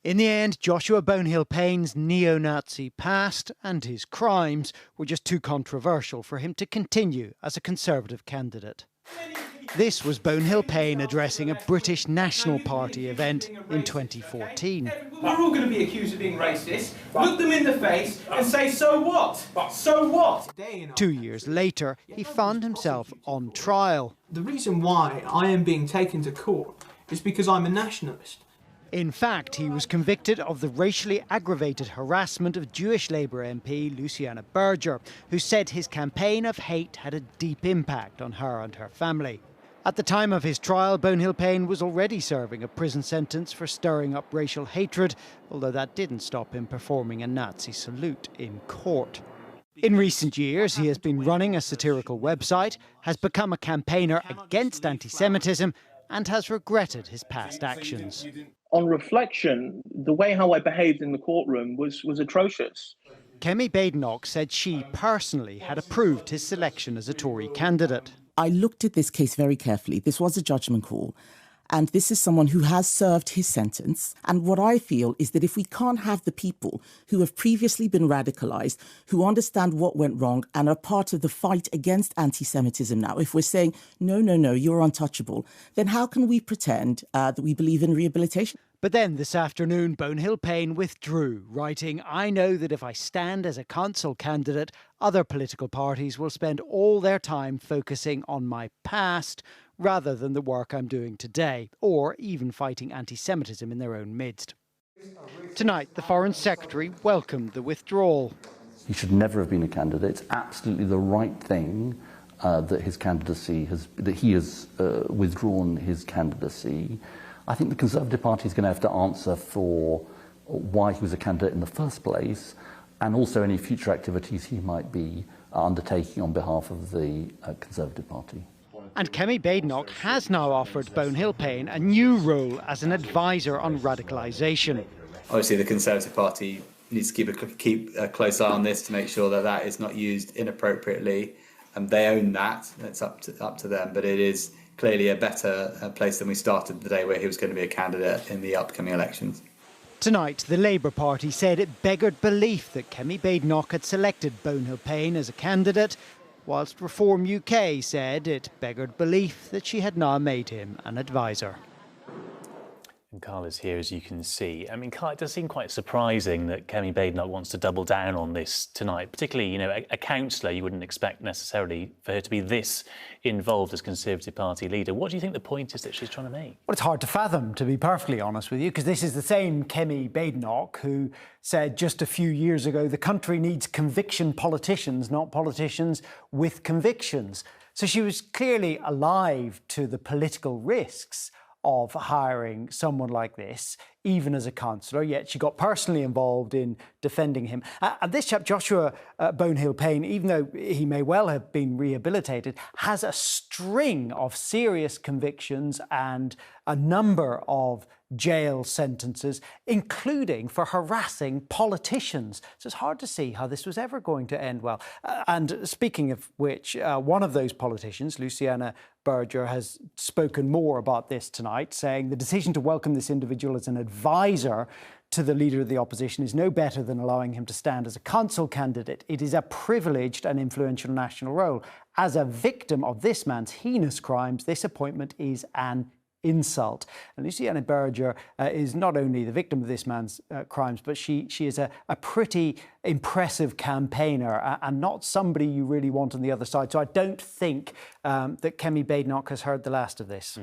In the end, Joshua Bonehill-Paine's neo-Nazi past and his crimes were just too controversial for him to continue as a Conservative candidate. This was Bonehill-Paine addressing a British National Party event in 2014. We're all going to be accused of being racist. Look them in the face and say, so what? So what? 2 years later, he found himself on trial. The reason why I am being taken to court is because I'm a nationalist. In fact, he was convicted of the racially aggravated harassment of Jewish Labour MP Luciana Berger, who said his campaign of hate had a deep impact on her and her family. At the time of his trial, Bonehill-Paine was already serving a prison sentence for stirring up racial hatred, although that didn't stop him performing a Nazi salute in court. In recent years, he has been running a satirical website, has become a campaigner against anti-Semitism, and has regretted his past actions. On reflection, the way how I behaved in the courtroom was atrocious. Kemi Badenoch said she personally had approved his selection as a Tory candidate. I looked at this case very carefully. This was a judgment call. And this is someone who has served his sentence. And what I feel is that if we can't have the people who have previously been radicalised, who understand what went wrong and are part of the fight against anti-Semitism now, if we're saying, no, you're untouchable, then how can we pretend that we believe in rehabilitation? But then this afternoon, Bonehill-Paine withdrew, writing, "I know that if I stand as a council candidate, other political parties will spend all their time focusing on my past rather than the work I'm doing today, or even fighting anti-Semitism in their own midst." Tonight, the Foreign Secretary welcomed the withdrawal. He should never have been a candidate. It's absolutely the right thing that his candidacy that he has withdrawn his candidacy. I think the Conservative Party is going to have to answer for why he was a candidate in the first place, and also any future activities he might be undertaking on behalf of the Conservative Party. And Kemi Badenoch has now offered Bonehill-Paine a new role as an advisor on radicalisation. Obviously, the Conservative Party needs to keep a close eye on this to make sure that that is not used inappropriately, and they own that. It's up to them, but it is clearly a better place than we started the day where he was going to be a candidate in the upcoming elections. Tonight, the Labour Party said it beggared belief that Kemi Badenoch had selected Bonehill-Paine as a candidate, whilst Reform UK said it beggared belief that she had now made him an advisor. And Carl is here, as you can see. I mean, Carl, it does seem quite surprising that Kemi Badenoch wants to double down on this tonight, particularly, you know, a councillor. You wouldn't expect necessarily for her to be this involved as Conservative Party leader. What do you think the point is that she's trying to make? Well, it's hard to fathom, to be perfectly honest with you, because this is the same Kemi Badenoch who said just a few years ago the country needs conviction politicians, not politicians with convictions. So she was clearly alive to the political risks of hiring someone like this, even as a councillor, yet she got personally involved in defending him. And this chap, Joshua Bonehill-Paine, even though he may well have been rehabilitated, has a string of serious convictions and a number of jail sentences, including for harassing politicians. So it's hard to see how this was ever going to end well. And speaking of which, one of those politicians, Luciana Berger, has spoken more about this tonight, saying the decision to welcome this individual as an advisor to the Leader of the Opposition is no better than allowing him to stand as a council candidate. It is a privileged and influential national role. As a victim of this man's heinous crimes, this appointment is an insult. And Luciana Berger is not only the victim of this man's crimes, but she is a pretty impressive campaigner and not somebody you really want on the other side. So I don't think that Kemi Badenoch has heard the last of this.